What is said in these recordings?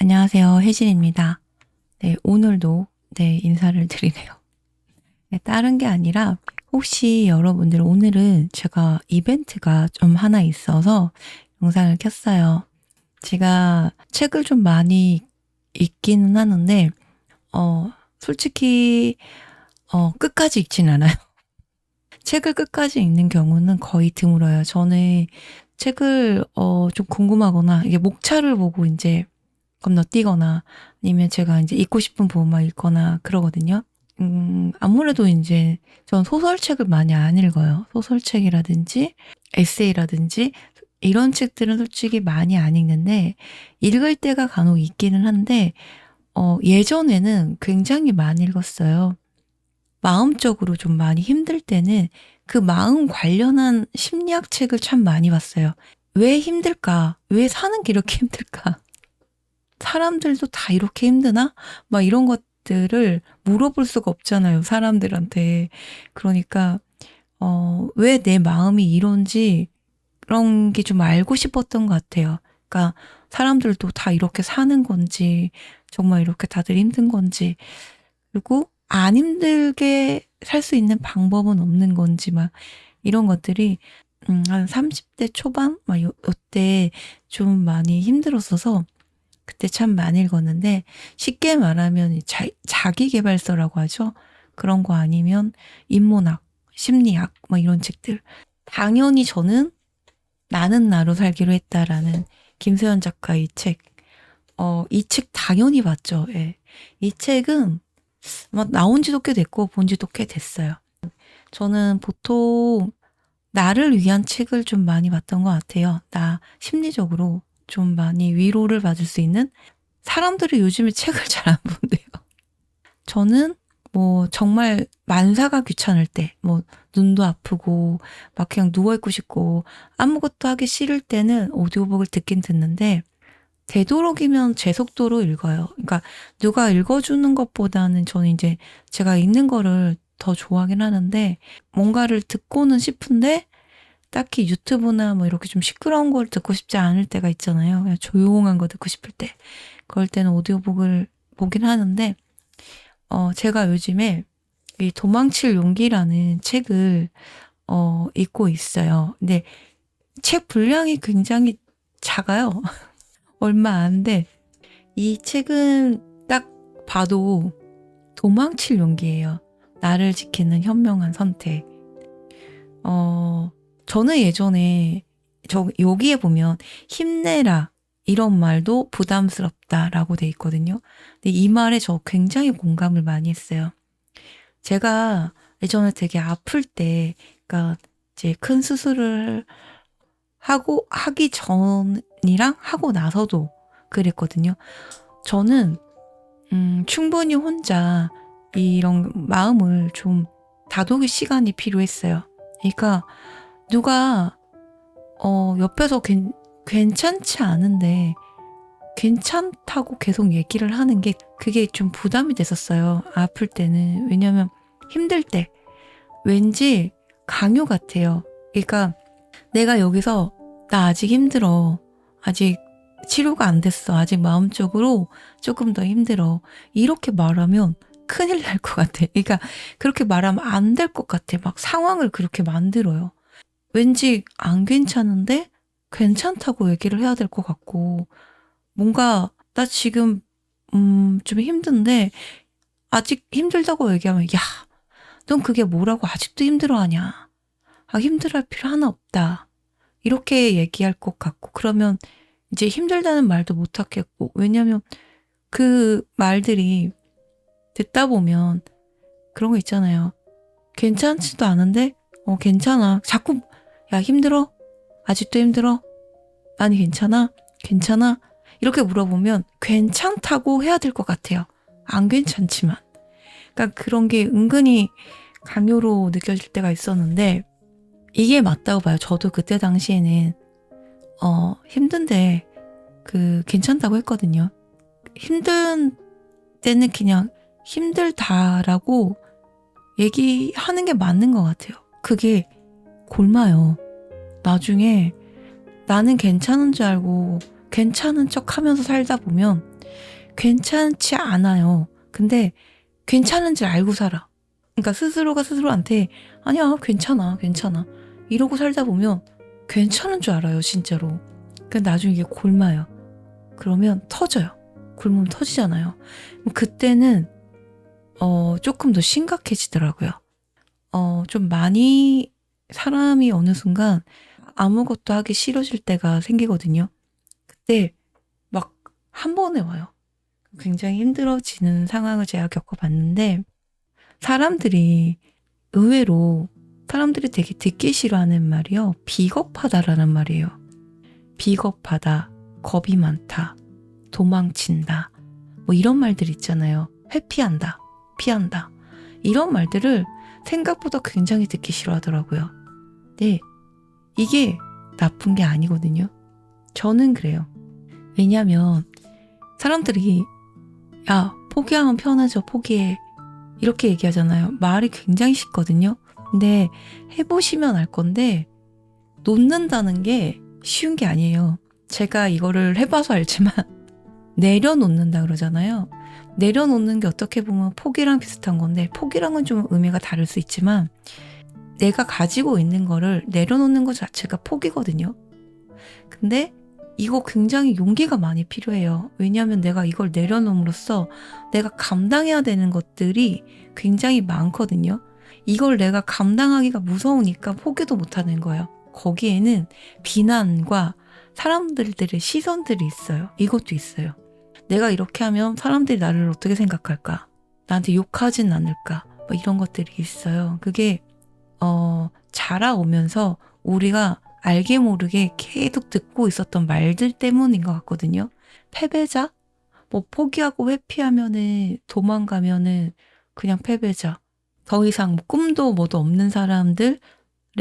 안녕하세요. 혜진입니다. 네, 오늘도 인사를 드리네요. 네, 다른 게 아니라 혹시 여러분들 오늘은 제가 이벤트가 좀 하나 있어서 영상을 켰어요. 제가 책을 좀 많이 읽기는 하는데 솔직히 끝까지 읽진 않아요. 책을 끝까지 읽는 경우는 거의 드물어요. 저는 책을 좀 궁금하거나 이게 목차를 보고 이제 건너뛰거나 아니면 제가 이제 읽고 싶은 부분만 읽거나 그러거든요. 아무래도 이제 전 소설책을 많이 안 읽어요. 소설책이라든지 에세이라든지 이런 책들은 솔직히 많이 안 읽는데 읽을 때가 간혹 있기는 한데 예전에는 굉장히 많이 읽었어요. 마음적으로 좀 많이 힘들 때는 그 마음 관련한 심리학 책을 참 많이 봤어요. 왜 힘들까? 왜 사는 게 이렇게 힘들까? 사람들도 다 이렇게 힘드나? 막 이런 것들을 물어볼 수가 없잖아요, 사람들한테. 그러니까, 왜 내 마음이 이런지 그런 게 좀 알고 싶었던 것 같아요. 그러니까 사람들도 다 이렇게 사는 건지, 정말 이렇게 다들 힘든 건지, 그리고 안 힘들게 살 수 있는 방법은 없는 건지, 막 이런 것들이, 한 30대 초반? 막 요때 좀 많이 힘들었어서, 그때 참 많이 읽었는데 쉽게 말하면 자기계발서라고 하죠. 그런 거 아니면 인문학, 심리학 뭐 이런 책들. 당연히 저는 나는 나로 살기로 했다라는 김세연 작가의 책. 이 책 당연히 봤죠. 예. 이 책은 아마 나온 지도 꽤 됐고 본 지도 꽤 됐어요. 저는 보통 나를 위한 책을 좀 많이 봤던 것 같아요. 나 심리적으로 좀 많이 위로를 받을 수 있는 사람들이 요즘에 책을 잘 안 본대요. 저는 뭐 정말 만사가 귀찮을 때, 뭐 눈도 아프고 막 그냥 누워있고 싶고 아무것도 하기 싫을 때는 오디오북을 듣긴 듣는데 되도록이면 제 속도로 읽어요. 그러니까 누가 읽어주는 것보다는 저는 이제 제가 읽는 거를 더 좋아하긴 하는데 뭔가를 듣고는 싶은데 딱히 유튜브나 뭐 이렇게 좀 시끄러운 걸 듣고 싶지 않을 때가 있잖아요. 그냥 조용한 거 듣고 싶을 때. 그럴 때는 오디오북을 보긴 하는데, 제가 요즘에 이 도망칠 용기라는 책을, 읽고 있어요. 근데 책 분량이 굉장히 작아요. 얼마 안 돼. 이 책은 딱 봐도 도망칠 용기예요. 나를 지키는 현명한 선택. 저는 예전에 여기에 보면 힘내라 이런 말도 부담스럽다라고 돼 있거든요. 근데 이 말에 저 굉장히 공감을 많이 했어요. 제가 예전에 되게 아플 때, 그러니까 이제 큰 수술을 하기 전이랑 하고 나서도 그랬거든요. 저는 충분히 혼자 이런 마음을 좀 다독일 시간이 필요했어요. 그러니까 누가 옆에서 괜찮지 않은데 괜찮다고 계속 얘기를 하는 게 그게 좀 부담이 됐었어요. 아플 때는. 왜냐면 힘들 때 왠지 강요 같아요. 그러니까 내가 여기서 나 아직 힘들어. 아직 치료가 안 됐어. 아직 마음적으로 조금 더 힘들어. 이렇게 말하면 큰일 날 것 같아. 그러니까 그렇게 말하면 안 될 것 같아. 막 상황을 그렇게 만들어요. 왠지 안 괜찮은데 괜찮다고 얘기를 해야 될 것 같고 뭔가 나 지금 좀 힘든데 아직 힘들다고 얘기하면 야, 넌 그게 뭐라고 아직도 힘들어하냐? 아, 힘들어할 필요 하나 없다. 이렇게 얘기할 것 같고 그러면 이제 힘들다는 말도 못 하겠고 왜냐면 그 말들이 듣다 보면 그런 거 있잖아요. 괜찮지도 않은데 괜찮아. 자꾸 야 힘들어? 아직도 힘들어? 많이 괜찮아? 괜찮아? 이렇게 물어보면 괜찮다고 해야 될 것 같아요. 안 괜찮지만. 그러니까 그런 게 은근히 강요로 느껴질 때가 있었는데 이게 맞다고 봐요. 저도 그때 당시에는 힘든데 괜찮다고 했거든요. 힘든 때는 그냥 힘들다라고 얘기하는 게 맞는 것 같아요. 그게 골마요. 나중에 나는 괜찮은 줄 알고 괜찮은 척 하면서 살다 보면 괜찮지 않아요. 근데 괜찮은 줄 알고 살아. 그러니까 스스로가 스스로한테 아니야, 괜찮아, 괜찮아 이러고 살다 보면 괜찮은 줄 알아요, 진짜로. 근데 나중에 이게 골마요. 그러면 터져요. 굶으면 터지잖아요. 그때는 조금 더 심각해지더라고요. 좀 많이 사람이 어느 순간 아무것도 하기 싫어질 때가 생기거든요. 그때 막 한 번에 와요. 굉장히 힘들어지는 상황을 제가 겪어봤는데, 사람들이 의외로 사람들이 되게 듣기 싫어하는 말이요, 비겁하다라는 말이에요. 비겁하다, 겁이 많다, 도망친다, 뭐 이런 말들 있잖아요. 회피한다, 피한다, 이런 말들을 생각보다 굉장히 듣기 싫어하더라고요. 근데 이게 나쁜 게 아니거든요. 저는 그래요. 왜냐면 사람들이 야, 포기하면 편해져, 포기해, 이렇게 얘기하잖아요. 말이 굉장히 쉽거든요. 근데 해보시면 알 건데 놓는다는 게 쉬운 게 아니에요. 제가 이거를 해봐서 알지만 내려놓는다 그러잖아요. 내려놓는 게 어떻게 보면 포기랑 비슷한 건데, 포기랑은 좀 의미가 다를 수 있지만 내가 가지고 있는 거를 내려놓는 것 자체가 포기거든요. 근데 이거 굉장히 용기가 많이 필요해요. 왜냐하면 내가 이걸 내려놓음으로써 내가 감당해야 되는 것들이 굉장히 많거든요. 이걸 내가 감당하기가 무서우니까 포기도 못하는 거예요. 거기에는 비난과 사람들의 시선들이 있어요. 이것도 있어요. 내가 이렇게 하면 사람들이 나를 어떻게 생각할까? 나한테 욕하진 않을까? 뭐 이런 것들이 있어요. 그게 자라오면서 우리가 알게 모르게 계속 듣고 있었던 말들 때문인 것 같거든요. 패배자? 뭐 포기하고 회피하면은, 도망가면은 그냥 패배자. 더 이상 뭐 꿈도 뭐도 없는 사람들의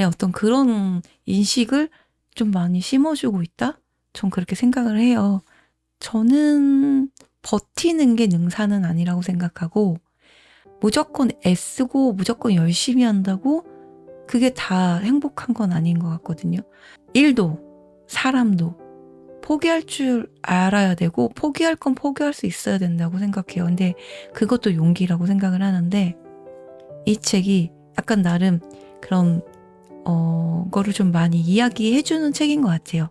어떤 그런 인식을 좀 많이 심어주고 있다? 전 그렇게 생각을 해요. 저는 버티는 게 능사는 아니라고 생각하고, 무조건 애쓰고 무조건 열심히 한다고 그게 다 행복한 건 아닌 것 같거든요. 일도 사람도 포기할 줄 알아야 되고, 포기할 건 포기할 수 있어야 된다고 생각해요. 근데 그것도 용기라고 생각을 하는데, 이 책이 약간 나름 그런 거를 좀 많이 이야기해주는 책인 것 같아요.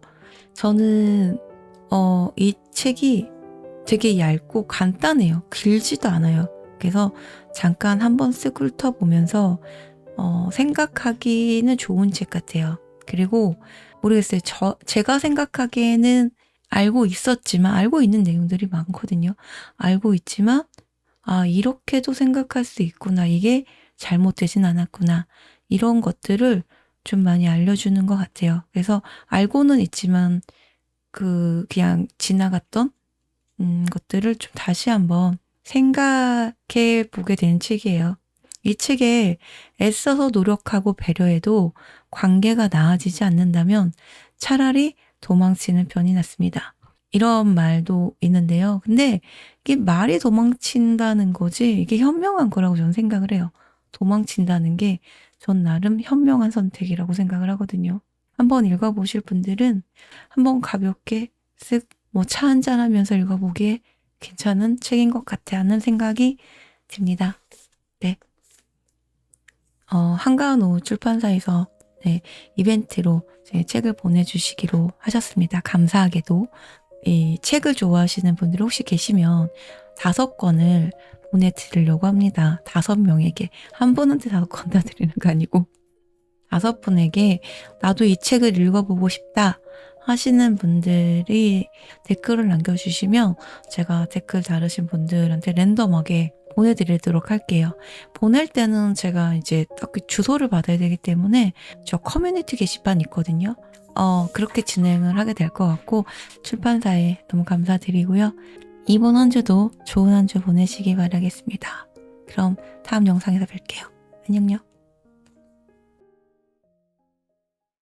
저는 이 책이 되게 얇고 간단해요. 길지도 않아요. 그래서 잠깐 한번 쓱 훑어보면서 생각하기는 좋은 책 같아요. 그리고 모르겠어요. 제가 생각하기에는 알고 있었지만, 알고 있는 내용들이 많거든요. 알고 있지만 이렇게도 생각할 수 있구나, 이게 잘못되진 않았구나, 이런 것들을 좀 많이 알려주는 것 같아요. 그래서 알고는 있지만 그냥 지나갔던 것들을 좀 다시 한번 생각해 보게 되는 책이에요. 이 책에 애써서 노력하고 배려해도 관계가 나아지지 않는다면 차라리 도망치는 편이 낫습니다. 이런 말도 있는데요. 근데 이게 말이 도망친다는 거지, 이게 현명한 거라고 저는 생각을 해요. 도망친다는 게 전 나름 현명한 선택이라고 생각을 하거든요. 한번 읽어보실 분들은 한번 가볍게 쓱 뭐 차 한잔 하면서 읽어보기에 괜찮은 책인 것 같아 하는 생각이 듭니다. 네. 한가한 오후 출판사에서 이벤트로 제 책을 보내주시기로 하셨습니다. 감사하게도 이 책을 좋아하시는 분들이 혹시 계시면 5권을 보내드리려고 합니다. 5명에게. 한 분한테 5권 다 드리는 거 아니고 5분에게 나도 이 책을 읽어보고 싶다 하시는 분들이 댓글을 남겨주시면 제가 댓글 다르신 분들한테 랜덤하게 보내드리도록 할게요. 보낼 때는 제가 이제 딱 주소를 받아야 되기 때문에 저 커뮤니티 게시판 있거든요. 그렇게 진행을 하게 될 것 같고, 출판사에 너무 감사드리고요. 이번 한 주도 좋은 한 주 보내시기 바라겠습니다. 그럼 다음 영상에서 뵐게요. 안녕요.